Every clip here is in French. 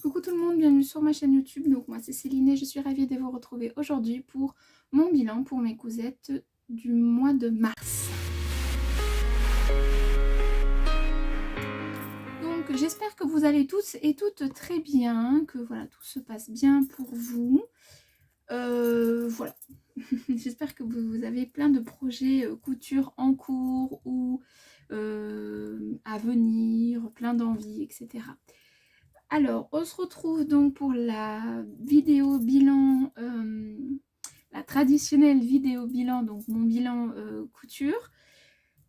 Coucou tout le monde, bienvenue sur ma chaîne YouTube. Donc moi c'est Céline et je suis ravie de vous retrouver aujourd'hui pour mon bilan pour mes cousettes du mois de mars. Donc j'espère que vous allez tous et toutes très bien, que voilà tout se passe bien pour vous. Voilà, j'espère que vous avez plein de projets couture en cours ou à venir, plein d'envies, etc. Alors, on se retrouve donc pour la vidéo bilan, la traditionnelle vidéo bilan, donc mon bilan couture.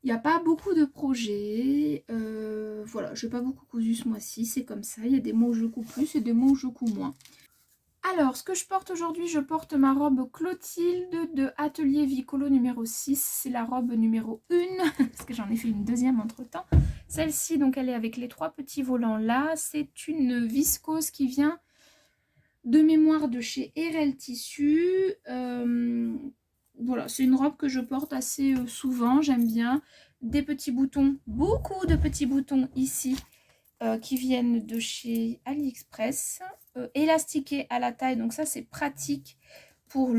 Il n'y a pas beaucoup de projets, voilà, je n'ai pas beaucoup cousu ce mois-ci, c'est comme ça, il y a des mois où je couds plus et des mois où je couds moins. Alors, ce que je porte aujourd'hui, je porte ma robe Clotilde de Atelier Vicolo numéro 6, c'est la robe numéro 1, parce que j'en ai fait une deuxième entre-temps. Celle-ci, donc, elle est avec les 3 petits volants là, c'est une viscose qui vient de mémoire de chez RL Tissu. Voilà, c'est une robe que je porte assez souvent, j'aime bien. Des petits boutons, beaucoup de petits boutons ici, qui viennent de chez AliExpress, élastiqués à la taille, donc ça c'est pratique pour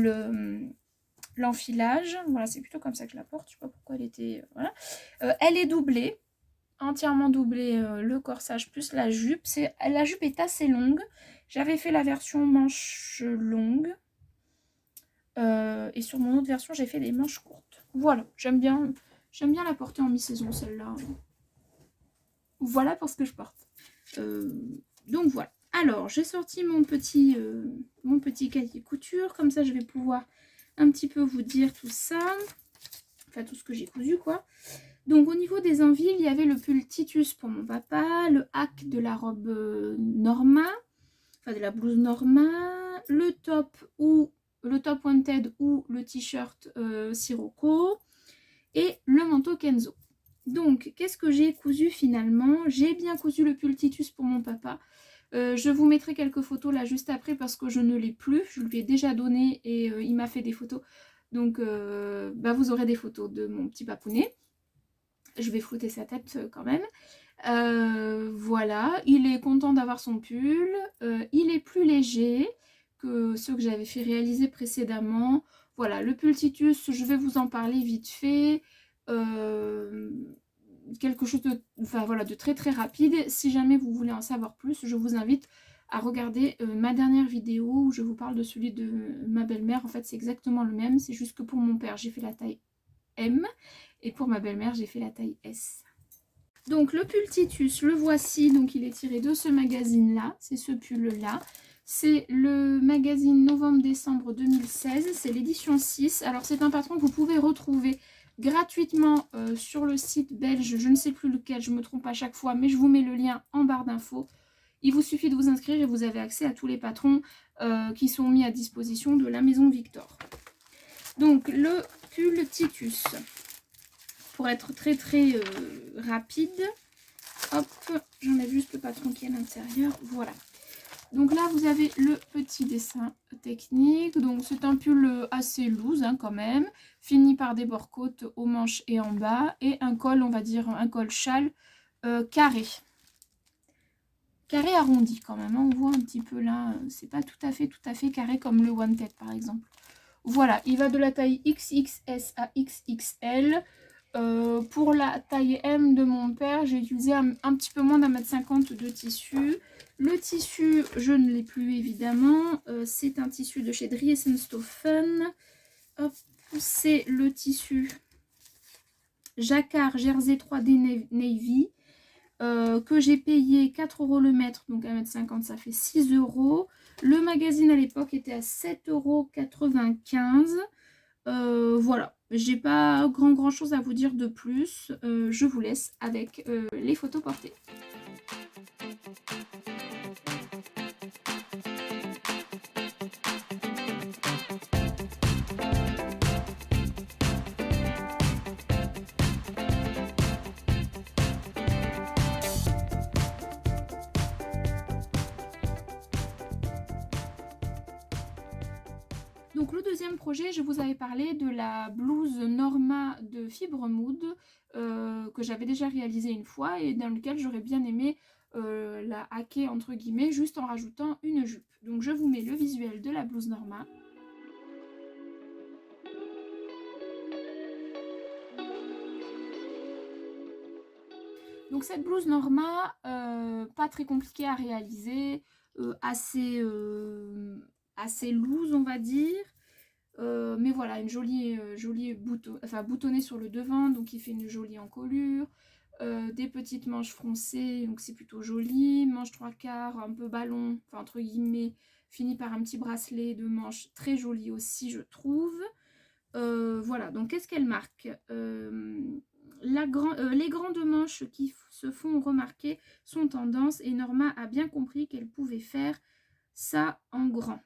l'enfilage. Voilà, c'est plutôt comme ça que je la porte, je sais pas pourquoi elle était... voilà. Elle est doublée, entièrement doublée, le corsage plus la jupe. La jupe est assez longue, j'avais fait la version manche longue, et sur mon autre version j'ai fait des manches courtes. Voilà, j'aime bien la porter en mi-saison celle-là. Voilà pour ce que je porte. Donc voilà. Alors, j'ai sorti mon petit cahier couture. Comme ça, je vais pouvoir un petit peu vous dire tout ça. Enfin, tout ce que j'ai cousu, quoi. Donc, au niveau des envies, il y avait le pull Titus pour mon papa, le hack de la robe Norma, enfin de la blouse Norma, le top wanted ou le t-shirt Sirocco et le manteau Kenzo. Donc, qu'est-ce que j'ai cousu finalement? J'ai bien cousu le pull Titus pour mon papa. Je vous mettrai quelques photos là juste après parce que je ne l'ai plus. Je lui ai déjà donné et il m'a fait des photos. Donc, vous aurez des photos de mon petit papounet. Je vais flouter sa tête quand même. Voilà, il est content d'avoir son pull. Il est plus léger que ceux que j'avais fait réaliser précédemment. Voilà, le pull Titus, je vais vous en parler vite fait. Quelque chose de, voilà, de très très rapide. Si jamais vous voulez en savoir plus, je vous invite à regarder ma dernière vidéo où je vous parle de celui de ma belle-mère. En fait, c'est exactement le même, c'est juste que pour mon père, j'ai fait la taille M et pour ma belle-mère, j'ai fait la taille S. Donc le pull Titus, le voici, donc il est tiré de ce magazine-là, c'est ce pull-là. C'est le magazine novembre-décembre 2016, c'est l'édition 6. Alors c'est un patron que vous pouvez retrouver gratuitement sur le site belge, je ne sais plus lequel, je me trompe à chaque fois, mais je vous mets le lien en barre d'infos. Il vous suffit de vous inscrire et vous avez accès à tous les patrons qui sont mis à disposition de la maison Victor. Donc le pull Titus, pour être très très rapide, hop, j'enlève juste le patron qui est à l'intérieur, voilà. Donc là, vous avez le petit dessin technique. Donc c'est un pull assez loose hein, quand même. Fini par des bords côtes aux manches et en bas. Et un col, on va dire, un col châle carré. Carré arrondi quand même. Hein. On voit un petit peu là. C'est pas tout à fait carré comme le Wanted par exemple. Voilà, il va de la taille XXS à XXL. Pour la taille M de mon père, j'ai utilisé un petit peu moins d'1,50 m de tissu. Le tissu, je ne l'ai plus évidemment. C'est un tissu de chez Driesenstoffen. C'est le tissu Jacquard Jersey 3D Navy que j'ai payé 4 € le mètre. Donc 1,50 m, ça fait 6 €. Le magazine à l'époque était à 7,95 €. Voilà, j'ai pas grand chose à vous dire de plus. Je vous laisse avec les photos portées. Donc le deuxième projet, je vous avais parlé de la blouse Norma de Fibre Mood que j'avais déjà réalisée une fois et dans lequel j'aurais bien aimé la hacker entre guillemets, juste en rajoutant une jupe. Donc je vous mets le visuel de la blouse Norma. Donc cette blouse Norma, pas très compliquée à réaliser, assez loose on va dire. Mais voilà, une jolie boutonnée sur le devant, donc il fait une jolie encolure. Des petites manches froncées, donc c'est plutôt joli. Manche 3/4, un peu ballon, enfin entre guillemets, fini par un petit bracelet de manches très joli aussi, je trouve. Voilà, donc qu'est-ce qu'elle marque? Les grandes manches qui se font remarquer sont tendances et Norma a bien compris qu'elle pouvait faire ça en grand.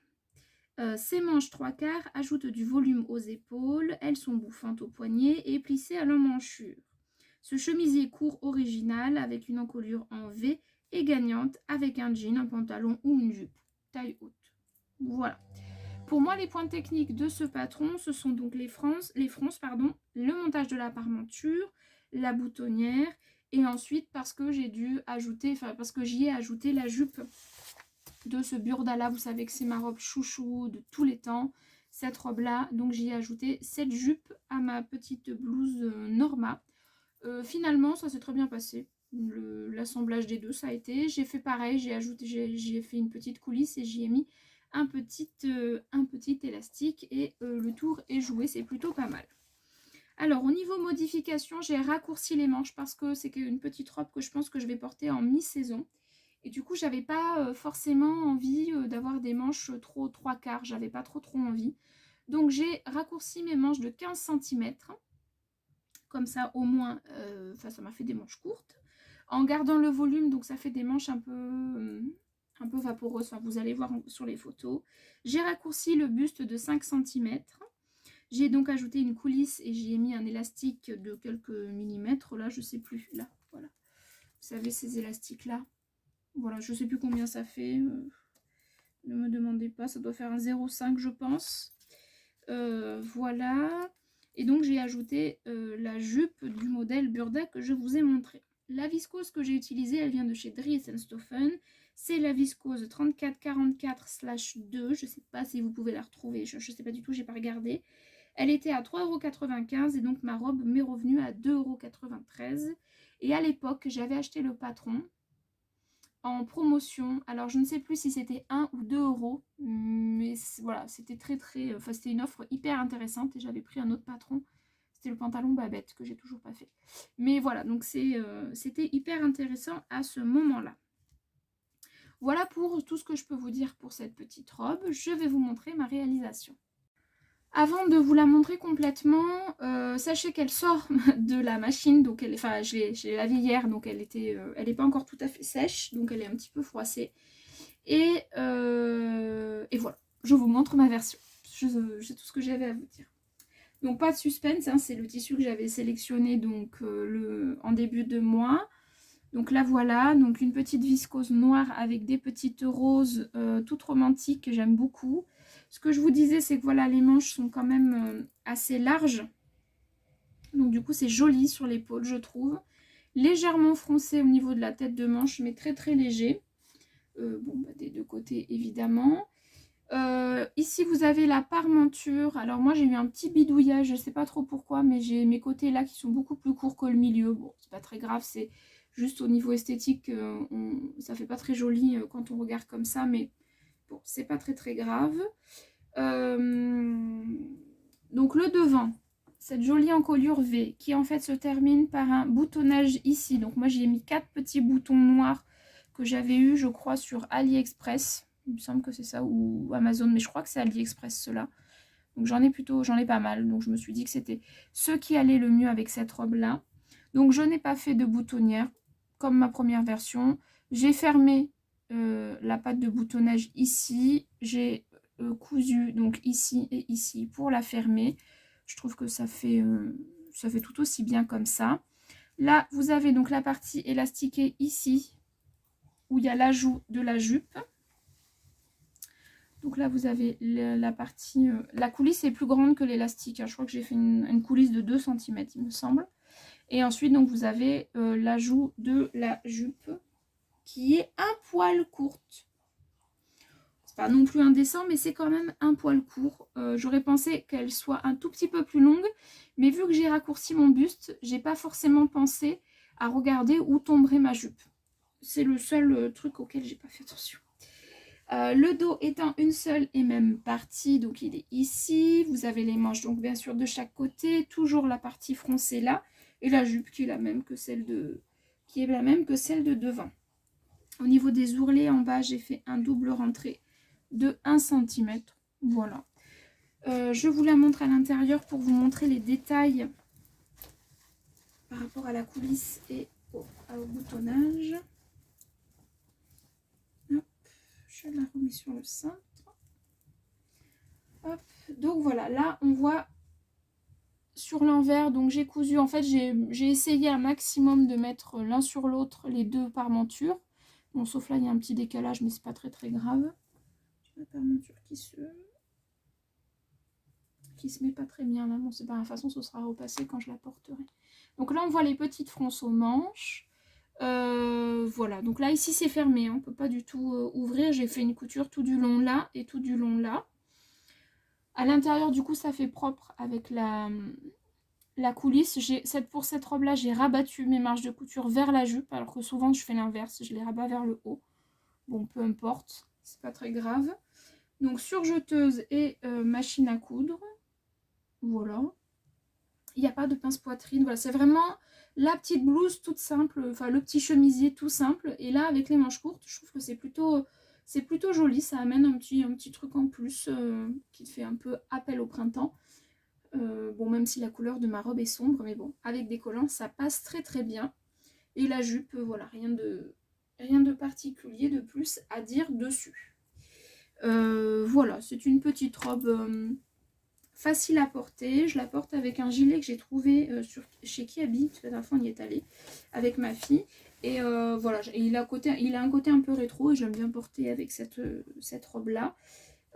Ces manches 3/4 ajoutent du volume aux épaules, elles sont bouffantes aux poignets et plissées à l'emmanchure. Ce chemisier court original avec une encolure en V est gagnante avec un jean, un pantalon ou une jupe, taille haute. Voilà. Pour moi, les points techniques de ce patron, ce sont donc les fronces, le montage de la parmenture, la boutonnière, et ensuite parce que j'y ai ajouté la jupe de ce Burdala. Vous savez que c'est ma robe chouchou de tous les temps, cette robe là, donc j'y ai ajouté cette jupe à ma petite blouse Norma. Finalement ça s'est très bien passé, l'assemblage des deux ça a été, j'ai fait pareil, j'ai fait une petite coulisse et j'y ai mis un petit élastique et le tour est joué, c'est plutôt pas mal. Alors au niveau modification, j'ai raccourci les manches parce que c'est une petite robe que je pense que je vais porter en mi-saison. Et du coup, j'avais pas forcément envie d'avoir des manches trop 3/4. J'avais pas trop envie. Donc, j'ai raccourci mes manches de 15 cm. Comme ça, au moins, ça m'a fait des manches courtes. En gardant le volume, donc ça fait des manches un peu vaporeuses. Enfin, vous allez voir sur les photos. J'ai raccourci le buste de 5 cm. J'ai donc ajouté une coulisse et j'y ai mis un élastique de quelques millimètres. Là, je sais plus. Là, voilà. Vous savez, ces élastiques-là. Voilà, je sais plus combien ça fait. Ne me demandez pas, ça doit faire un 0,5 je pense. Voilà. Et donc j'ai ajouté la jupe du modèle Burda que je vous ai montré. La viscose que j'ai utilisée, elle vient de chez Dries & Stoffen. C'est la viscose 3444/2. Je ne sais pas si vous pouvez la retrouver. Je ne sais pas du tout, j'ai pas regardé. Elle était à 3,95 € et donc ma robe m'est revenue à 2,93 €. Et à l'époque, j'avais acheté le patron en promotion. Alors je ne sais plus si c'était 1 ou 2 €, mais voilà, c'était c'était une offre hyper intéressante et j'avais pris un autre patron. C'était le pantalon Babette que j'ai toujours pas fait. Mais voilà, donc c'était hyper intéressant à ce moment-là. Voilà pour tout ce que je peux vous dire pour cette petite robe. Je vais vous montrer ma réalisation. Avant de vous la montrer complètement, sachez qu'elle sort de la machine, donc je l'ai lavée hier, donc elle n'est pas encore tout à fait sèche, donc elle est un petit peu froissée. Et voilà, je vous montre ma version. C'est tout ce que j'avais à vous dire. Donc pas de suspense, hein, c'est le tissu que j'avais sélectionné donc en début de mois. Donc là voilà, donc une petite viscose noire avec des petites roses toutes romantiques que j'aime beaucoup. Ce que je vous disais, c'est que voilà, les manches sont quand même assez larges. Donc du coup, c'est joli sur l'épaule, je trouve. Légèrement froncé au niveau de la tête de manche, mais très léger. Des deux côtés, évidemment. Ici, vous avez la parmenture. Alors moi, j'ai eu un petit bidouillage, je ne sais pas trop pourquoi, mais j'ai mes côtés là qui sont beaucoup plus courts que le milieu. Bon, c'est pas très grave, c'est juste au niveau esthétique, ça fait pas très joli quand on regarde comme ça, mais bon, c'est pas très grave. Donc le devant, cette jolie encolure V qui en fait se termine par un boutonnage ici. Donc moi j'ai mis 4 petits boutons noirs que j'avais eu je crois sur AliExpress. Il me semble que c'est ça, ou Amazon, mais je crois que c'est AliExpress ceux-là. Donc j'en ai pas mal. Donc je me suis dit que c'était ce qui allait le mieux avec cette robe-là. Donc je n'ai pas fait de boutonnière comme ma première version. J'ai fermé la patte de boutonnage ici. J'ai cousu donc ici et ici pour la fermer. Je trouve que ça fait tout aussi bien comme ça. Là, vous avez donc la partie élastiquée ici, où il y a l'ajout de la jupe. Donc là, vous avez la partie... la coulisse est plus grande que l'élastique. Hein. Je crois que j'ai fait une coulisse de 2 cm, il me semble. Et ensuite, donc, vous avez l'ajout de la jupe. qui est un poil courte. C'est pas non plus indécent, mais c'est quand même un poil court. J'aurais pensé qu'elle soit un tout petit peu plus longue, mais vu que j'ai raccourci mon buste, j'ai pas forcément pensé à regarder où tomberait ma jupe. C'est le seul truc auquel j'ai pas fait attention. Le dos étant une seule et même partie, donc il est ici. Vous avez les manches, donc bien sûr de chaque côté, toujours la partie froncée là, et la jupe qui est la même que celle de, devant. Au niveau des ourlets en bas, j'ai fait un double rentré de 1 cm. Voilà. Je vous la montre à l'intérieur pour vous montrer les détails par rapport à la coulisse et au boutonnage. Hop, je la remets sur le cintre. Hop. Donc voilà, là on voit sur l'envers, donc j'ai cousu, en fait j'ai essayé un maximum de mettre l'un sur l'autre les deux parmentures. Bon, sauf là il y a un petit décalage, mais c'est pas très grave. J'ai la parmenture qui se met pas très bien là. Bon, c'est pas, de toute façon ce sera repassé quand je la porterai. Donc là on voit les petites fronces aux manches. Voilà, donc là ici c'est fermé, on peut pas du tout ouvrir. J'ai fait une couture tout du long là et tout du long là. À l'intérieur du coup ça fait propre avec la coulisse. Pour cette robe là j'ai rabattu mes marges de couture vers la jupe, alors que souvent je fais l'inverse, je les rabats vers le haut. Bon, peu importe, c'est pas très grave. Donc surjeteuse et machine à coudre. Voilà. Il n'y a pas de pince poitrine. Voilà, c'est vraiment la petite blouse toute simple, enfin le petit chemisier tout simple. Et là, avec les manches courtes, je trouve que c'est plutôt joli. Ça amène un petit truc en plus qui fait un peu appel au printemps. Bon, même si la couleur de ma robe est sombre, mais bon, avec des collants, ça passe très bien. Et la jupe, voilà, rien de particulier de plus à dire dessus. Voilà, c'est une petite robe facile à porter. Je la porte avec un gilet que j'ai trouvé chez Kiabi, parce que la dernière fois on y est allé avec ma fille. Et voilà, il a un côté un peu rétro et j'aime bien porter avec cette robe là.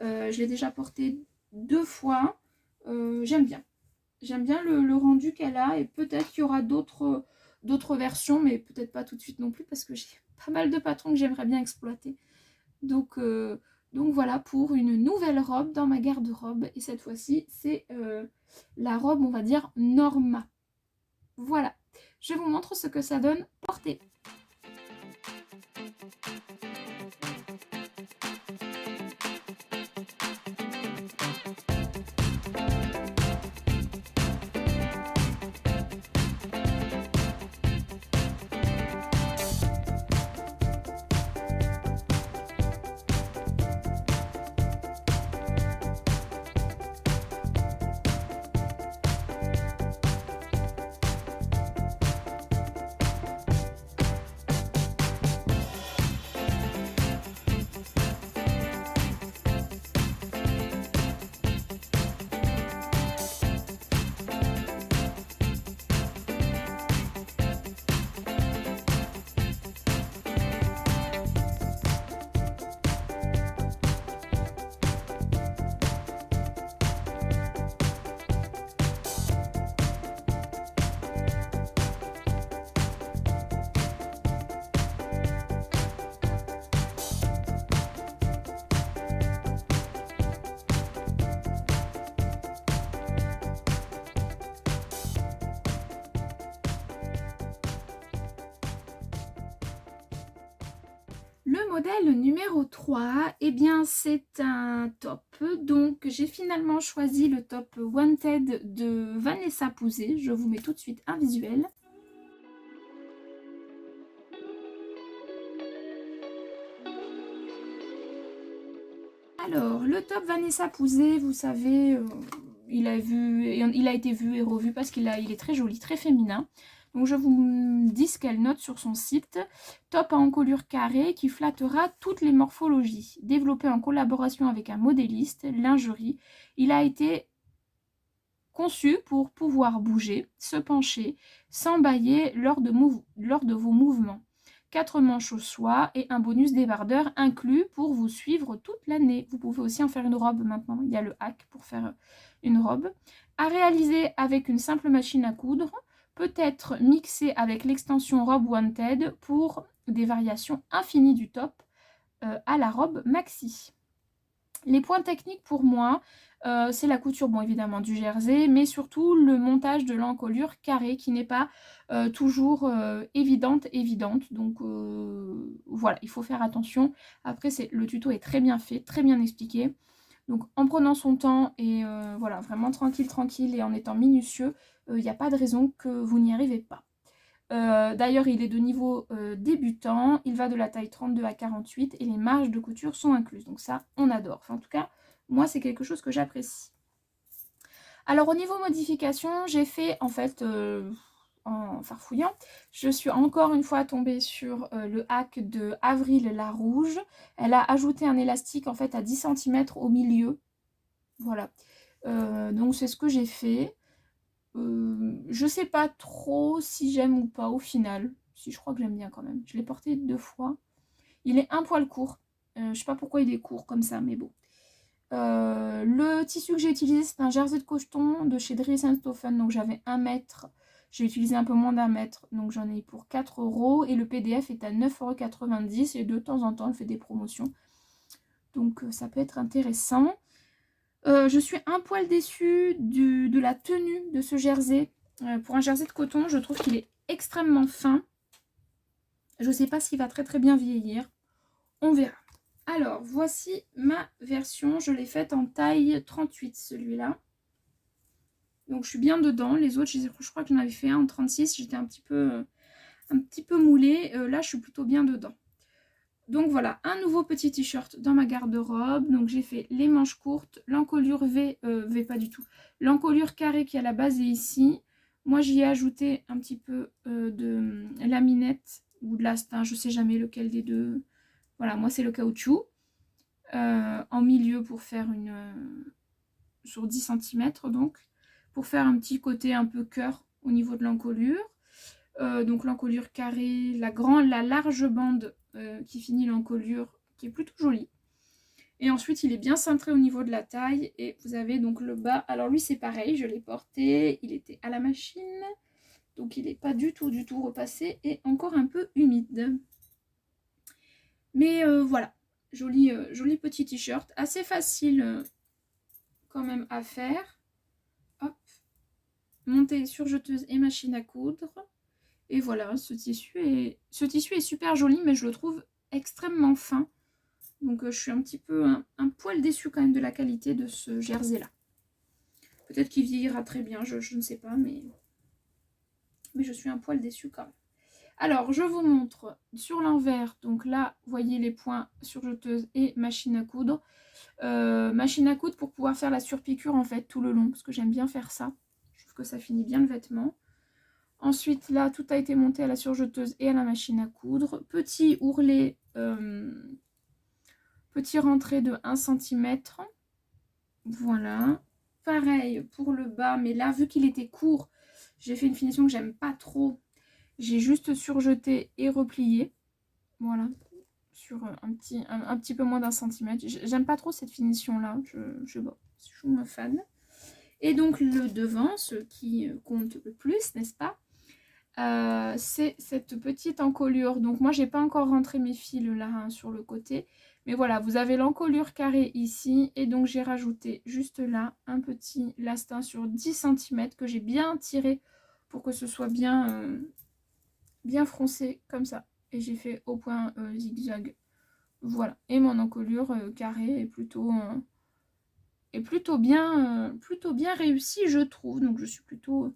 Je l'ai déjà portée 2 fois. J'aime bien le rendu qu'elle a, et peut-être qu'il y aura d'autres versions, mais peut-être pas tout de suite non plus, parce que j'ai pas mal de patrons que j'aimerais bien exploiter. Donc voilà pour une nouvelle robe dans ma garde-robe. Et cette fois-ci, c'est la robe, on va dire, Norma. Voilà. Je vous montre ce que ça donne portée. Le modèle numéro 3, eh bien c'est un top. Donc j'ai finalement choisi le top Wanted de Vanessa Pouzet. Je vous mets tout de suite un visuel. Alors, le top Vanessa Pouzet, vous savez, il a été vu et revu parce qu'il est très joli, très féminin. Donc je vous dis ce qu'elle note sur son site. Top à encolure carrée qui flattera toutes les morphologies. Développé en collaboration avec un modéliste, lingerie, il a été conçu pour pouvoir bouger, se pencher, s'embailler lors de vos mouvements. 4 manches au soie et un bonus débardeur inclus pour vous suivre toute l'année. Vous pouvez aussi en faire une robe maintenant. Il y a le hack pour faire une robe. À réaliser avec une simple machine à coudre. Peut être mixé avec l'extension Robe Wanted pour des variations infinies du top à la robe maxi. Les points techniques pour moi, c'est la couture, bon évidemment du jersey, mais surtout le montage de l'encolure carrée qui n'est pas toujours évidente. Donc voilà, il faut faire attention. Après, le tuto est très bien fait, très bien expliqué. Donc en prenant son temps et voilà, vraiment tranquille et en étant minutieux, il n'y a pas de raison que vous n'y arrivez pas. D'ailleurs, il est de niveau débutant, il va de la taille 32 à 48 et les marges de couture sont incluses. Donc ça, on adore. Enfin, en tout cas, moi, c'est quelque chose que j'apprécie. Alors, au niveau modification, j'ai fait, en fait, en farfouillant, je suis encore une fois tombée sur le hack de Avril la Rouge. Elle a ajouté un élastique, en fait, à 10 cm au milieu. Voilà. Donc, c'est ce que j'ai fait. Je sais pas trop si j'aime ou pas au final. Si, je crois que j'aime bien quand même. Je l'ai porté 2 fois. Il est un poil court. Je sais pas pourquoi il est court comme ça, mais bon. Le tissu que j'ai utilisé, c'est un jersey de coton de chez Dries & Stephen. Donc j'avais 1 mètre. J'ai utilisé un peu moins d'1 mètre. Donc j'en ai pour 4 €. Et le PDF est à 9,90 €. Et de temps en temps, elle fait des promotions. Donc ça peut être intéressant. Je suis un poil déçue de la tenue de ce jersey. Pour un jersey de coton, je trouve qu'il est extrêmement fin. Je ne sais pas s'il va très bien vieillir. On verra. Alors, voici ma version. Je l'ai faite en taille 38, celui-là. Donc, je suis bien dedans. Les autres, je crois que j'en avais fait un en 36. J'étais un petit peu moulée. Là, je suis plutôt bien dedans. Donc voilà, un nouveau petit t-shirt dans ma garde-robe. Donc j'ai fait les manches courtes, l'encolure V pas du tout. L'encolure carrée qui à la base est ici. Moi j'y ai ajouté un petit peu de laminette ou de lastin, je sais jamais lequel des deux. Voilà, moi c'est le caoutchouc. En milieu pour faire sur 10 cm donc. Pour faire un petit côté un peu cœur au niveau de l'encolure. Donc l'encolure carrée, la large bande qui finit l'encolure, qui est plutôt jolie. Et ensuite, il est bien cintré au niveau de la taille. Et vous avez donc le bas. Alors lui, c'est pareil, je l'ai porté. Il était à la machine. Donc il n'est pas du tout repassé. Et encore un peu humide. Mais voilà, joli petit t-shirt. Assez facile quand même à faire. Hop. Montée surjeteuse et machine à coudre. Et voilà, ce tissu est super joli, mais je le trouve extrêmement fin. Donc je suis un petit peu, un poil déçue quand même de la qualité de ce jersey-là. Peut-être qu'il vieillira très bien, je ne sais pas, mais je suis un poil déçue quand même. Alors, je vous montre sur l'envers. Donc là, vous voyez les points surjeteuse et machine à coudre. Machine à coudre pour pouvoir faire la surpiqûre en fait tout le long, parce que j'aime bien faire ça. Je trouve que ça finit bien le vêtement. Ensuite, là, tout a été monté à la surjeteuse et à la machine à coudre. Petit ourlet, petit rentré de 1 cm. Voilà. Pareil pour le bas, mais là, vu qu'il était court, j'ai fait une finition que j'aime pas trop. J'ai juste surjeté et replié. Voilà. Sur un petit peu moins d'1 cm. J'aime pas trop cette finition-là. Je suis un fan. Et donc, le devant, ce qui compte le plus, n'est-ce pas ? C'est cette petite encolure. Donc moi j'ai pas encore rentré mes fils là hein, sur le côté, mais voilà, vous avez l'encolure carrée ici et donc j'ai rajouté juste là un petit lastin sur 10 cm que j'ai bien tiré pour que ce soit bien froncé comme ça, et j'ai fait au point zigzag. Voilà, et mon encolure carrée est plutôt bien réussie, je trouve. Donc je suis plutôt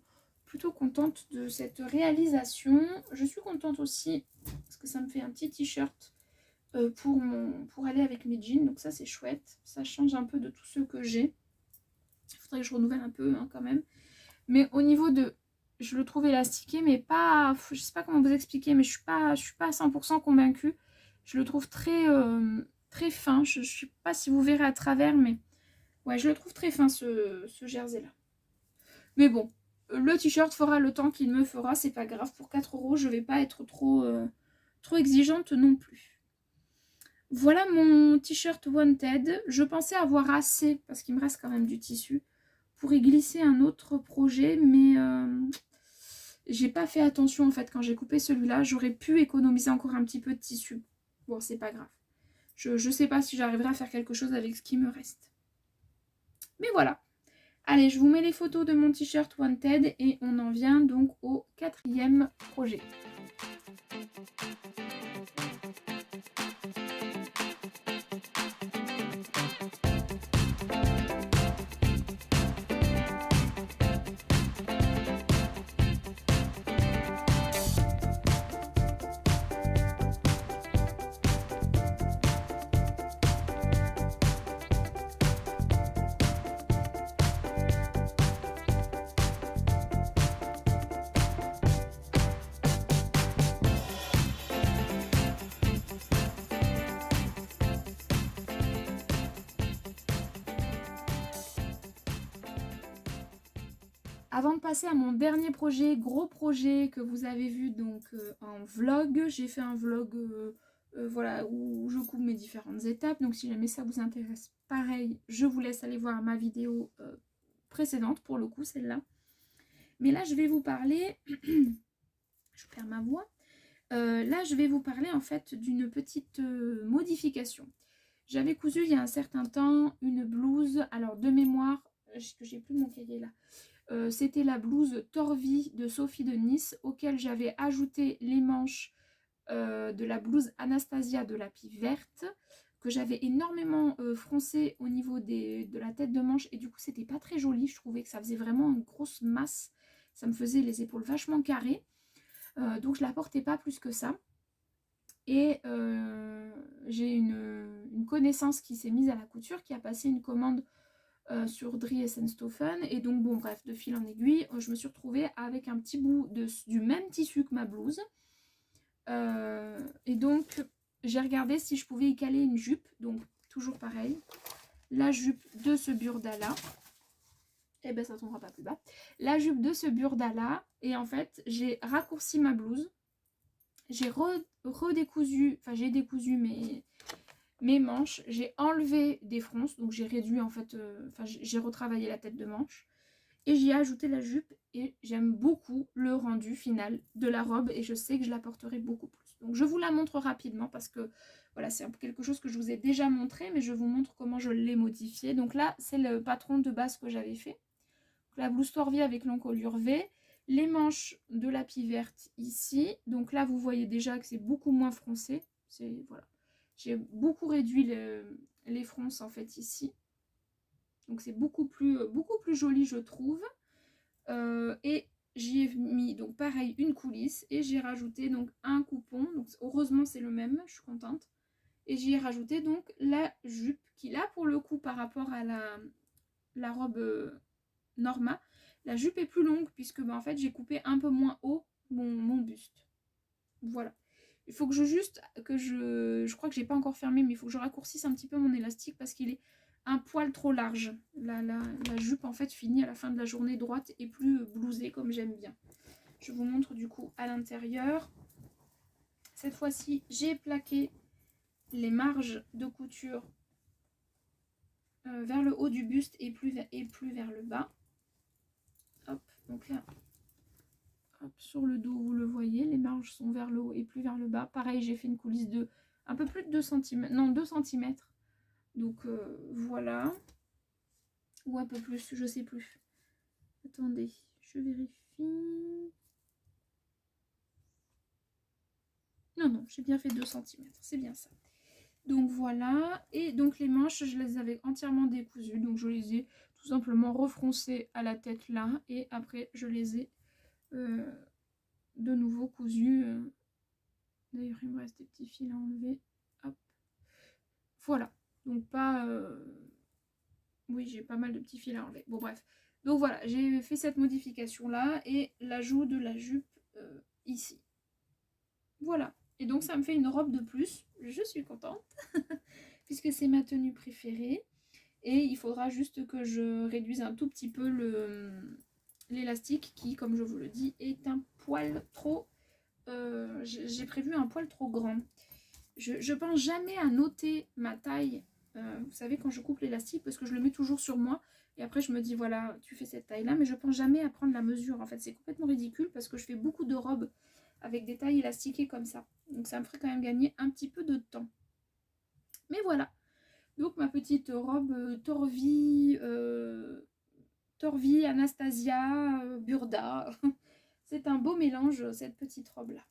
contente de cette réalisation. Je suis contente aussi parce que ça me fait un petit t-shirt pour aller avec mes jeans. Donc ça c'est chouette. Ça change un peu de tous ceux que j'ai. Il faudrait que je renouvelle un peu hein, quand même. Mais au niveau de... Je le trouve élastiqué, mais pas... Je sais pas comment vous expliquer, mais je suis pas à 100% convaincue. Je le trouve très fin. Je sais pas si vous verrez à travers, mais... Ouais, je le trouve très fin ce jersey-là. Mais bon, le t-shirt fera le temps qu'il me fera, c'est pas grave. Pour 4 €, je vais pas être trop exigeante non plus. Voilà mon t-shirt Wanted. Je pensais avoir assez, parce qu'il me reste quand même du tissu, pour y glisser un autre projet, mais J'ai pas fait attention en fait quand j'ai coupé celui-là. J'aurais pu économiser encore un petit peu de tissu. Bon, c'est pas grave. Je sais pas si j'arriverai à faire quelque chose avec ce qui me reste. Mais voilà. Allez, je vous mets les photos de mon t-shirt Wanted et on en vient donc au 4e projet. Avant de passer à mon dernier projet, gros projet que vous avez vu donc en vlog, j'ai fait un vlog voilà, où je coupe mes différentes étapes. Donc si jamais ça vous intéresse, pareil, je vous laisse aller voir ma vidéo précédente, pour le coup celle-là. Mais là je vais vous parler, je perds ma voix, là je vais vous parler en fait d'une petite modification. J'avais cousu il y a un certain temps une blouse, alors de mémoire, que j'ai plus mon cahier là. C'était la blouse Torvi de Sophie de Nice, auquel j'avais ajouté les manches de la blouse Anastasia de Lapis Verte, que j'avais énormément froncé au niveau de la tête de manche, et du coup c'était pas très joli. Je trouvais que ça faisait vraiment une grosse masse, ça me faisait les épaules vachement carrées, donc je la portais pas plus que ça. Et j'ai une connaissance qui s'est mise à la couture, qui a passé une commande sur Dries Essenstoffen, et donc bon bref, de fil en aiguille, je me suis retrouvée avec un petit bout du même tissu que ma blouse, et donc j'ai regardé si je pouvais y caler une jupe. Donc toujours pareil, la jupe de ce burda-là, et ben ça tombera pas plus bas, la jupe de ce burda-là, et en fait j'ai raccourci ma blouse, j'ai redécousu, enfin j'ai décousu mes manches, j'ai enlevé des fronces, donc j'ai réduit en fait, j'ai retravaillé la tête de manche, et j'y ai ajouté la jupe, et j'aime beaucoup le rendu final de la robe, et je sais que je la porterai beaucoup plus. Donc je vous la montre rapidement, parce que voilà, c'est quelque chose que je vous ai déjà montré, mais je vous montre comment je l'ai modifié. Donc là, c'est le patron de base que j'avais fait. Donc, la blouse Torvi avec l'encolure V, les manches de Lapis Verte ici. Donc là, vous voyez déjà que c'est beaucoup moins froncé. Voilà. J'ai beaucoup réduit les fronces en fait ici. Donc c'est beaucoup plus joli, je trouve. Et j'y ai mis donc pareil une coulisse, et j'ai rajouté donc un coupon. Donc heureusement c'est le même, je suis contente. Et j'y ai rajouté donc la jupe qui là pour le coup par rapport à la robe Norma, la jupe est plus longue puisque en fait j'ai coupé un peu moins haut mon buste. Voilà. Il faut que je crois que j'ai pas encore fermé, mais il faut que je raccourcisse un petit peu mon élastique parce qu'il est un poil trop large. La jupe en fait finit à la fin de la journée droite et plus blousée comme j'aime bien. Je vous montre du coup à l'intérieur. Cette fois-ci, j'ai plaqué les marges de couture vers le haut du buste et plus vers le bas. Hop, donc là, hop, sur le dos, vous le voyez, les marges sont vers le haut et plus vers le bas. Pareil, j'ai fait une coulisse de un peu plus de 2 cm, non 2 cm. Donc voilà. Ou un peu plus, je sais plus. Attendez, je vérifie. Non, j'ai bien fait 2 cm, c'est bien ça. Donc voilà, et donc les manches, je les avais entièrement décousues. Donc je les ai tout simplement refroncées à la tête là, et après je les ai de nouveau cousues. D'ailleurs, il me reste des petits fils à enlever. Hop. Voilà, donc pas... Oui, j'ai pas mal de petits fils à enlever. Bon, bref. Donc voilà, j'ai fait cette modification-là et l'ajout de la jupe ici. Voilà. Et donc, ça me fait une robe de plus. Je suis contente, puisque c'est ma tenue préférée. Et il faudra juste que je réduise un tout petit peu l'élastique qui, comme je vous le dis, est un poil trop... j'ai prévu un poil trop grand. Je pense jamais à noter ma taille Vous savez, quand je coupe l'élastique, parce que je le mets toujours sur moi. Et après, je me dis, voilà, tu fais cette taille-là. Mais je pense jamais à prendre la mesure. En fait, c'est complètement ridicule parce que je fais beaucoup de robes avec des tailles élastiquées comme ça. Donc, ça me ferait quand même gagner un petit peu de temps. Mais voilà. Donc, ma petite robe Torvi, Anastasia, Burda. C'est un beau mélange, cette petite robe-là.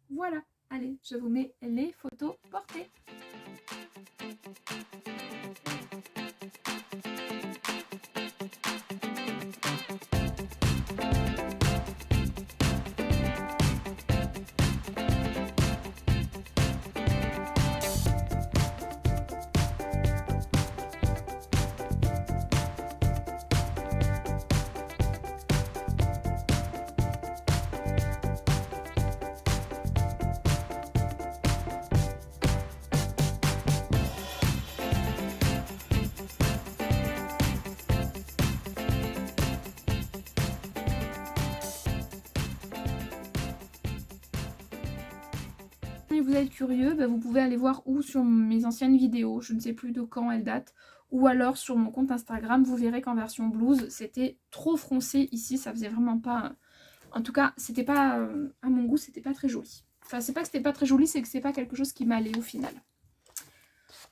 Voilà. Allez, je vous mets les photos portées. Si vous êtes curieux, vous pouvez aller voir ou sur mes anciennes vidéos, je ne sais plus de quand elles datent, ou alors sur mon compte Instagram, vous verrez qu'en version blouse, c'était trop froncé ici, ça faisait vraiment pas... En tout cas, c'était pas... à mon goût, c'était pas très joli. Enfin, c'est pas que c'était pas très joli, c'est que c'est pas quelque chose qui m'allait au final.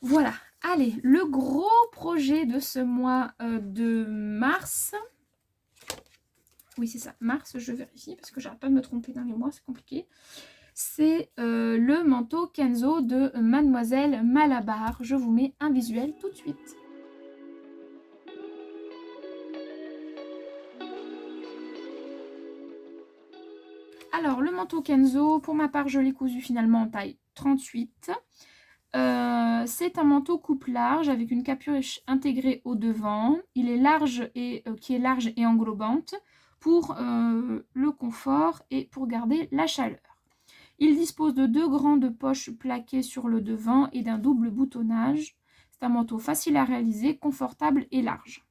Voilà, allez, le gros projet de ce mois de mars... Oui, c'est ça, mars, je vérifie, parce que j'arrête pas de me tromper dans les mois, c'est compliqué. C'est le manteau Kenzo de Mademoiselle Malabar. Je vous mets un visuel tout de suite. Alors, le manteau Kenzo, pour ma part, je l'ai cousu finalement en taille 38. C'est un manteau coupe large avec une capuche intégrée au devant. Il est large et qui est large et englobante pour le confort et pour garder la chaleur. Il dispose de 2 grandes poches plaquées sur le devant et d'un double boutonnage. C'est un manteau facile à réaliser, confortable et large.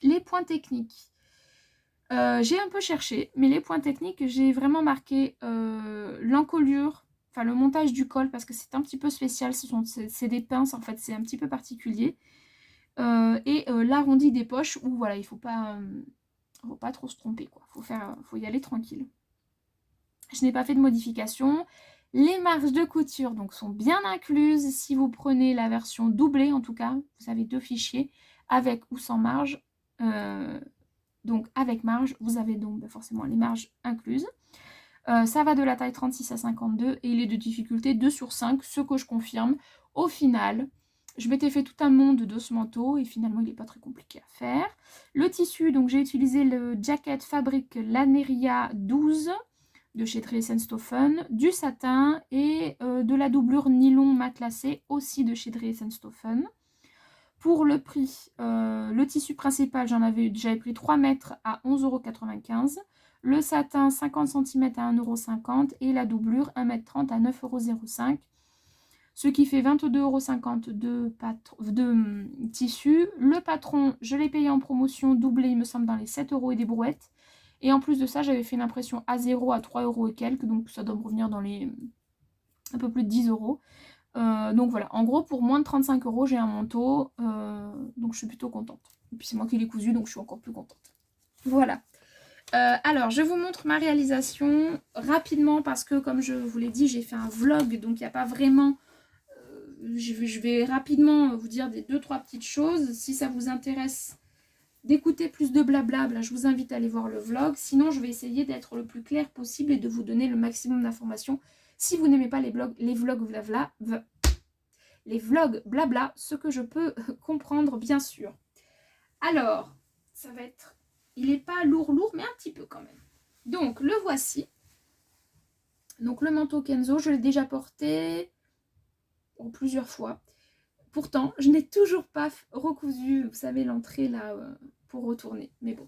Les points techniques. J'ai un peu cherché, mais les points techniques, j'ai vraiment marqué l'encolure, enfin le montage du col, parce que c'est un petit peu spécial, c'est des pinces, en fait, c'est un petit peu particulier. Et l'arrondi des poches, où voilà, il ne faut pas trop se tromper, quoi. Faut y aller tranquille. Je n'ai pas fait de modification. Les marges de couture donc, sont bien incluses. Si vous prenez la version doublée, en tout cas, vous avez 2 fichiers, avec ou sans marge. Donc avec marge, vous avez donc forcément les marges incluses. Ça va de la taille 36 à 52 et il est de difficulté 2 sur 5, ce que je confirme. Au final, je m'étais fait tout un monde de ce manteau et finalement il n'est pas très compliqué à faire. Le tissu, donc j'ai utilisé le Jacket Fabric Laneria 12 de chez Dresden-Stoffen, du satin et de la doublure nylon matelassé aussi de chez Dresden-Stoffen. Pour le prix, le tissu principal, j'avais pris 3 mètres à 11,95 €. Le satin, 50 cm à 1,50 € et la doublure, 1,30 m à 9,05 €. Ce qui fait 22,50 € de tissu. Le patron, je l'ai payé en promotion doublé, il me semble, dans les 7 € et des brouettes. Et en plus de ça, j'avais fait une impression A0 à 3 € et quelques, donc ça doit me revenir dans les un peu plus de 10 €. Donc voilà, en gros pour moins de 35 € j'ai un manteau, donc je suis plutôt contente. Et puis c'est moi qui l'ai cousu, donc je suis encore plus contente. Voilà. Alors je vous montre ma réalisation rapidement parce que comme je vous l'ai dit, j'ai fait un vlog, donc il n'y a pas vraiment... je vais rapidement vous dire des 2-3 petites choses. Si ça vous intéresse d'écouter plus de blabla, je vous invite à aller voir le vlog. Sinon je vais essayer d'être le plus clair possible et de vous donner le maximum d'informations. Si vous n'aimez pas les vlogs blabla, ce que je peux comprendre bien sûr. Alors, ça va être... Il n'est pas lourd, mais un petit peu quand même. Donc, le voici. Donc, le manteau Kenzo, je l'ai déjà porté plusieurs fois. Pourtant, je n'ai toujours pas recousu, vous savez, l'entrée là, pour retourner. Mais bon.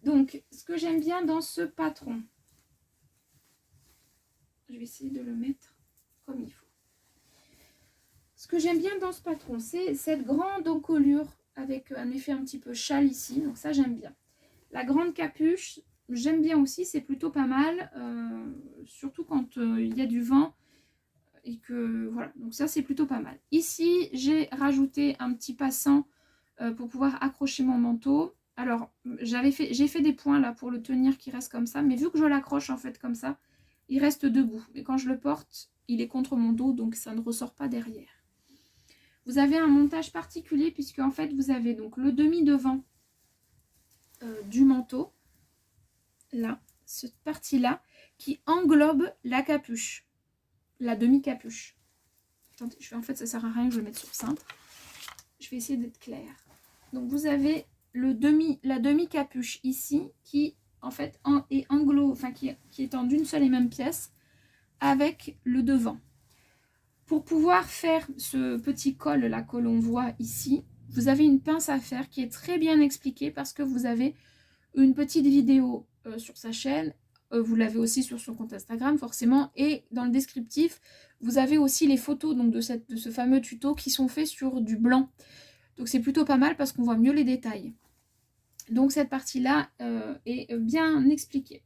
Donc, ce que j'aime bien dans ce patron, je vais essayer de le mettre comme il faut. Ce que j'aime bien dans ce patron, c'est cette grande encolure avec un effet un petit peu châle ici. Donc ça, j'aime bien. La grande capuche, j'aime bien aussi. C'est plutôt pas mal. Surtout quand il y a du vent. et que voilà, donc ça c'est plutôt pas mal. Ici j'ai rajouté un petit passant pour pouvoir accrocher mon manteau. Alors j'ai fait des points là pour le tenir qui reste comme ça, mais vu que je l'accroche en fait comme ça, il reste debout. Mais quand je le porte, il est contre mon dos, donc ça ne ressort pas derrière. Vous avez un montage particulier puisque en fait vous avez donc le demi-devant du manteau, là, cette partie-là, qui englobe la capuche, la demi-capuche. Attendez, en fait ça sert à rien que je le mette sur cintre. Je vais essayer d'être claire. Donc vous avez la demi-capuche ici qui en fait est qui est en d'une seule et même pièce avec le devant. Pour pouvoir faire ce petit col là que l'on voit ici, vous avez une pince à faire qui est très bien expliquée parce que vous avez une petite vidéo sur sa chaîne, vous l'avez aussi sur son compte Instagram forcément, et dans le descriptif, vous avez aussi les photos donc, de ce fameux tuto qui sont faits sur du blanc. Donc c'est plutôt pas mal parce qu'on voit mieux les détails. Donc cette partie-là est bien expliquée.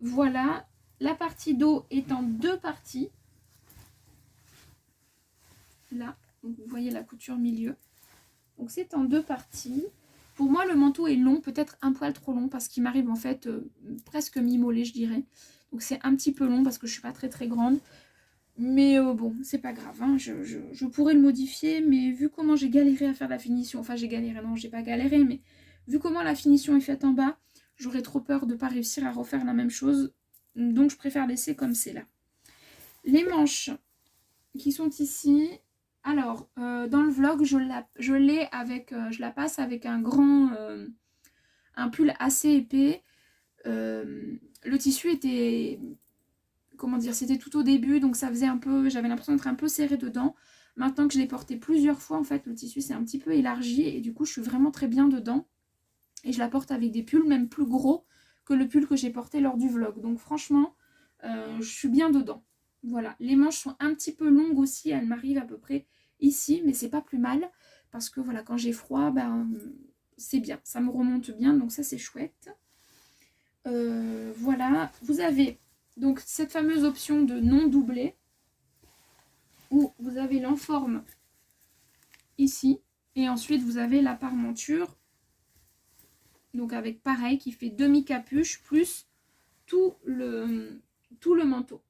Voilà, la partie dos est en deux parties. Là, donc vous voyez la couture milieu. Donc c'est en deux parties. Pour moi, le manteau est long, peut-être un poil trop long parce qu'il m'arrive en fait presque mi-mollet, je dirais. Donc c'est un petit peu long parce que je suis pas très très grande. Mais bon, c'est pas grave, hein. Je pourrais le modifier, mais vu comment j'ai galéré à faire la finition, enfin j'ai galéré, non, j'ai pas galéré, mais vu comment la finition est faite en bas, j'aurais trop peur de ne pas réussir à refaire la même chose. Donc je préfère laisser comme c'est là. Les manches qui sont ici... Alors, dans le vlog, je la passe avec un un pull assez épais. Le tissu était, comment dire, c'était tout au début, donc ça faisait un peu, j'avais l'impression d'être un peu serré dedans. Maintenant que je l'ai porté plusieurs fois, en fait, le tissu s'est un petit peu élargi et du coup, je suis vraiment très bien dedans. Et je la porte avec des pulls même plus gros que le pull que j'ai porté lors du vlog. Donc franchement, je suis bien dedans. Voilà, les manches sont un petit peu longues aussi, elles m'arrivent à peu près ici, mais c'est pas plus mal parce que voilà, quand j'ai froid, ben c'est bien, ça me remonte bien, donc ça c'est chouette. Voilà, vous avez donc cette fameuse option de non doublé où vous avez l'enforme ici et ensuite vous avez la parmenture, donc avec pareil qui fait demi-capuche plus tout le manteau.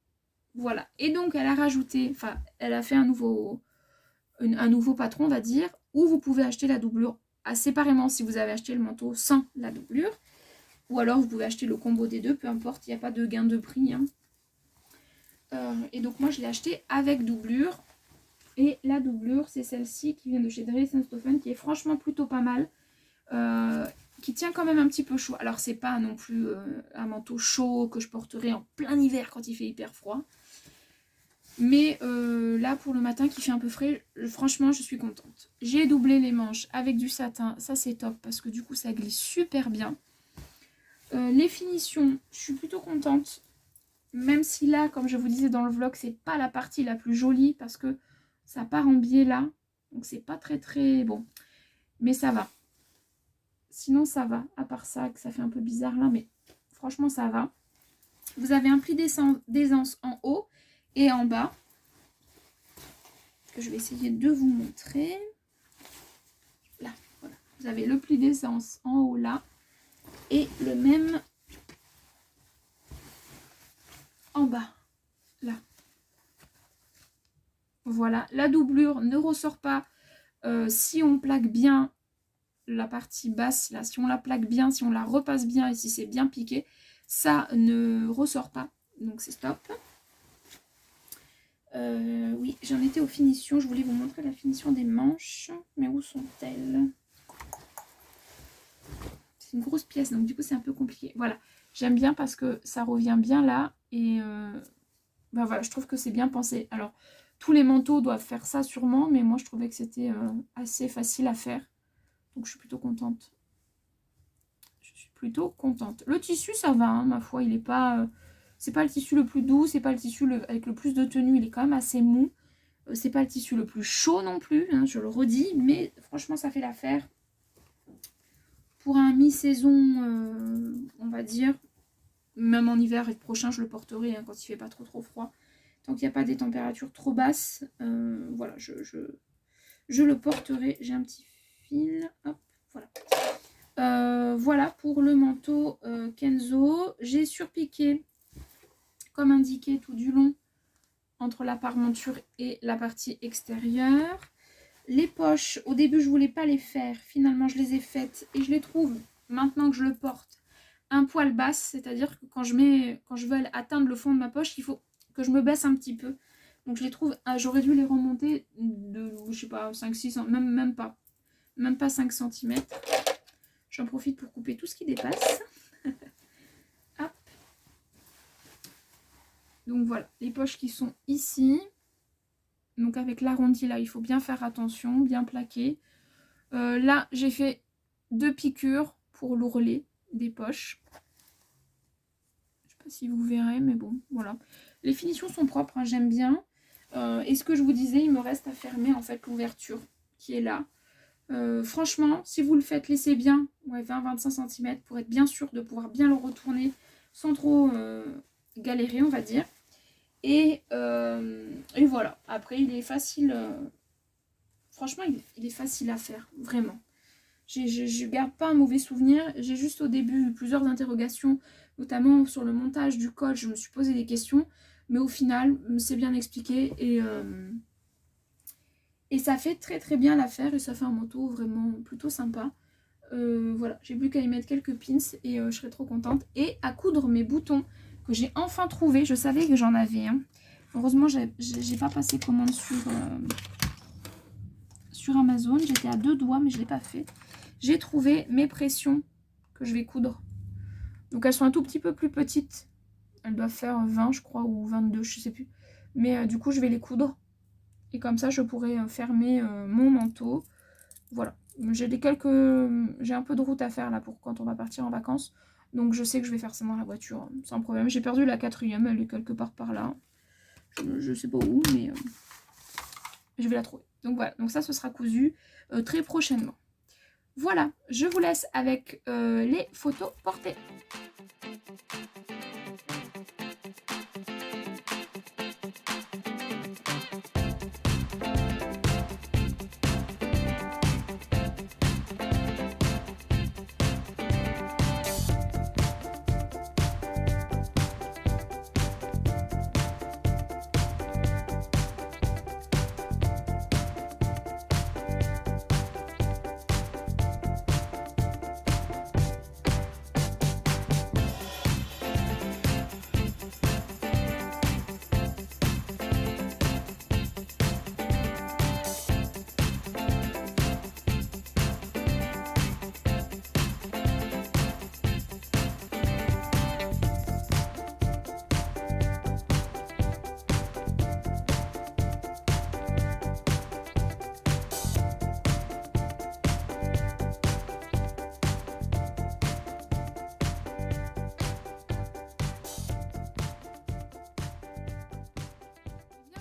Voilà, et donc elle a rajouté, enfin elle a fait un nouveau patron, on va dire, où vous pouvez acheter la doublure séparément si vous avez acheté le manteau sans la doublure, ou alors vous pouvez acheter le combo des deux, peu importe, il n'y a pas de gain de prix, hein. Et donc moi je l'ai acheté avec doublure, et la doublure c'est celle-ci qui vient de chez Dries & Stephen, qui est franchement plutôt pas mal, qui tient quand même un petit peu chaud. Alors c'est pas non plus un manteau chaud que je porterai en plein hiver quand il fait hyper froid, mais là pour le matin qui fait un peu frais, franchement je suis contente. J'ai doublé les manches avec du satin, ça c'est top parce que du coup ça glisse super bien. Les finitions, je suis plutôt contente, même si là comme je vous disais dans le vlog c'est pas la partie la plus jolie parce que ça part en biais là, donc c'est pas très très bon, mais ça va. Sinon ça va, à part ça que ça fait un peu bizarre là, mais franchement ça va. Vous avez un pli d'aisance en haut et en bas, que je vais essayer de vous montrer. Là, voilà. Vous avez le pli d'aisance en haut là, et le même en bas, là. Voilà, la doublure ne ressort pas si on plaque bien la partie basse, là, si on la plaque bien, si on la repasse bien et si c'est bien piqué, ça ne ressort pas, donc c'est stop. Oui, j'en étais aux finitions. Je voulais vous montrer la finition des manches. Mais où sont-elles? C'est une grosse pièce, donc du coup c'est un peu compliqué. Voilà, j'aime bien parce que ça revient bien là. Et ben voilà, je trouve que c'est bien pensé. Alors, tous les manteaux doivent faire ça sûrement, mais moi je trouvais que c'était assez facile à faire. Donc je suis plutôt contente. Je suis plutôt contente. Le tissu, ça va, hein, ma foi, il est pas... c'est pas le tissu le plus doux, c'est pas le tissu avec le plus de tenue, il est quand même assez mou. C'est pas le tissu le plus chaud non plus, hein, je le redis, mais franchement ça fait l'affaire. Pour un mi-saison, on va dire, même en hiver et prochain je le porterai hein, quand il fait pas trop froid. tant qu'il n'y a pas des températures trop basses. Voilà, je le porterai. J'ai un petit fil, hop, voilà. Voilà pour le manteau Kenzo. J'ai surpiqué, comme indiqué tout du long, entre la parmenture et la partie extérieure. Les poches, au début je voulais pas les faire, finalement je les ai faites et je les trouve, maintenant que je le porte, un poil basse, c'est-à-dire que quand je veux atteindre le fond de ma poche, il faut que je me baisse un petit peu. Donc je les trouve, j'aurais dû les remonter de, je sais pas, 5-6, même pas 5 cm. J'en profite pour couper tout ce qui dépasse. Hop. Donc voilà, les poches qui sont ici. Donc avec l'arrondi là, il faut bien faire attention, bien plaquer. Là, j'ai fait 2 piqûres pour l'ourlet des poches. Je sais pas si vous verrez, mais bon, voilà. Les finitions sont propres, hein, j'aime bien. Et ce que je vous disais, il me reste à fermer en fait l'ouverture qui est là. Franchement, si vous le faites, laissez bien 20-25 cm pour être bien sûr de pouvoir bien le retourner sans trop galérer, on va dire. Et voilà. Après, il est facile. Franchement, il est facile à faire, vraiment. Je garde pas un mauvais souvenir. J'ai juste au début eu plusieurs interrogations, notamment sur le montage du col. Je me suis posé des questions, mais au final, c'est bien expliqué et ça fait très très bien l'affaire et ça fait un manteau vraiment plutôt sympa. Voilà, j'ai plus qu'à y mettre quelques pins et je serai trop contente. Et à coudre mes boutons que j'ai enfin trouvé. Je savais que j'en avais un. Heureusement, j'ai pas passé commande sur Amazon. J'étais à 2 doigts, mais je l'ai pas fait. J'ai trouvé mes pressions que je vais coudre. Donc elles sont un tout petit peu plus petites. Elles doivent faire 20, je crois, ou 22, je sais plus. Mais du coup, je vais les coudre. Et comme ça, je pourrai fermer mon manteau. Voilà. J'ai un peu de route à faire là pour quand on va partir en vacances. Donc je sais que je vais faire ça dans la voiture, hein, sans problème. J'ai perdu la 4e, elle est quelque part par là. Je sais pas où, mais je vais la trouver. Donc voilà, donc ça ce sera cousu très prochainement. Voilà, je vous laisse avec les photos portées.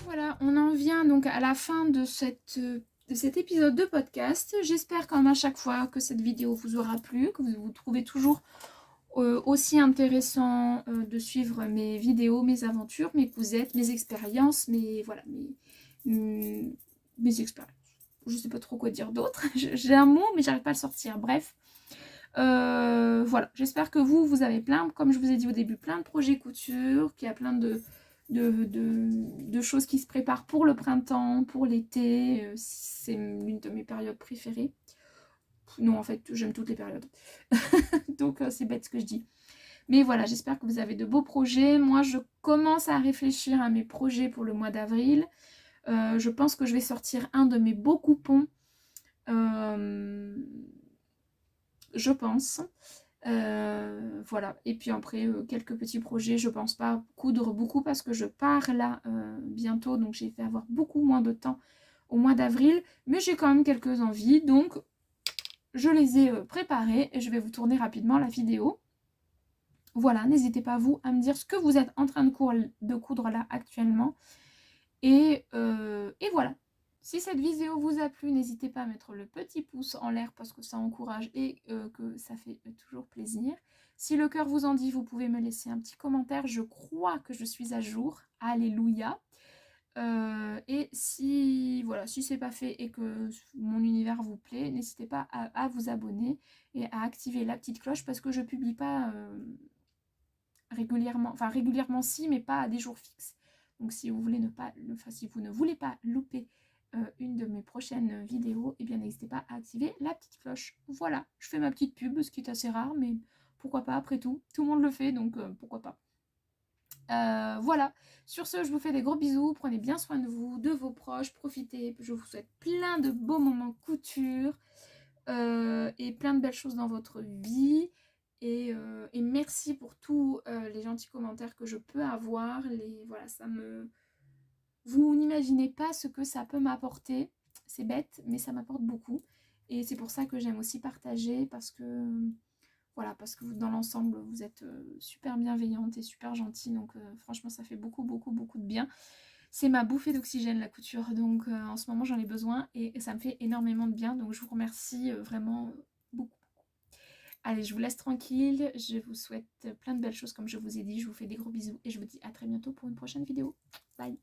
Voilà, on en vient donc à la fin de cet épisode de podcast. J'espère comme à chaque fois que cette vidéo vous aura plu, que vous trouvez toujours aussi intéressant de suivre mes vidéos, mes aventures, mes cousettes, mes expériences, mes expériences. Je sais pas trop quoi dire d'autre. J'ai un mot, mais j'arrive pas à le sortir. Bref. Voilà, j'espère que vous avez plein, comme je vous ai dit au début, plein de projets couture, qu'il y a plein de choses qui se préparent pour le printemps, pour l'été. C'est l'une de mes périodes préférées. Non, en fait, j'aime toutes les périodes. Donc, c'est bête ce que je dis. Mais voilà, j'espère que vous avez de beaux projets. Moi, je commence à réfléchir à mes projets pour le mois d'avril. Je pense que je vais sortir un de mes beaux coupons. Je pense. Voilà, et puis après quelques petits projets. Je pense pas coudre beaucoup parce que je pars là bientôt, donc j'ai fait avoir beaucoup moins de temps au mois d'avril, mais j'ai quand même quelques envies, donc je les ai préparées et je vais vous tourner rapidement la vidéo. Voilà, n'hésitez pas vous à me dire ce que vous êtes en train de coudre là actuellement et voilà. Si cette vidéo vous a plu, n'hésitez pas à mettre le petit pouce en l'air parce que ça encourage et que ça fait toujours plaisir. Si le cœur vous en dit, vous pouvez me laisser un petit commentaire. Je crois que je suis à jour. Alléluia. Et si voilà, si c'est pas fait et que mon univers vous plaît, n'hésitez pas à vous abonner et à activer la petite cloche parce que je publie pas régulièrement, enfin régulièrement si, mais pas à des jours fixes. Donc si vous voulez si vous ne voulez pas louper une de mes prochaines vidéos, eh bien n'hésitez pas à activer la petite cloche. Voilà, je fais ma petite pub, ce qui est assez rare, mais pourquoi pas après tout. Tout le monde le fait, donc pourquoi pas. Voilà, sur ce, je vous fais des gros bisous, prenez bien soin de vous, de vos proches, profitez, je vous souhaite plein de beaux moments couture et plein de belles choses dans votre vie. Et merci pour tous les gentils commentaires que je peux avoir. Voilà, vous n'imaginez pas ce que ça peut m'apporter. C'est bête, mais ça m'apporte beaucoup. Et c'est pour ça que j'aime aussi partager parce que voilà, parce que dans l'ensemble, vous êtes super bienveillante et super gentille. Donc franchement, ça fait beaucoup, beaucoup, beaucoup de bien. C'est ma bouffée d'oxygène, la couture. Donc en ce moment, j'en ai besoin et ça me fait énormément de bien. Donc je vous remercie vraiment beaucoup. Allez, je vous laisse tranquille. Je vous souhaite plein de belles choses comme je vous ai dit. Je vous fais des gros bisous et je vous dis à très bientôt pour une prochaine vidéo. Bye!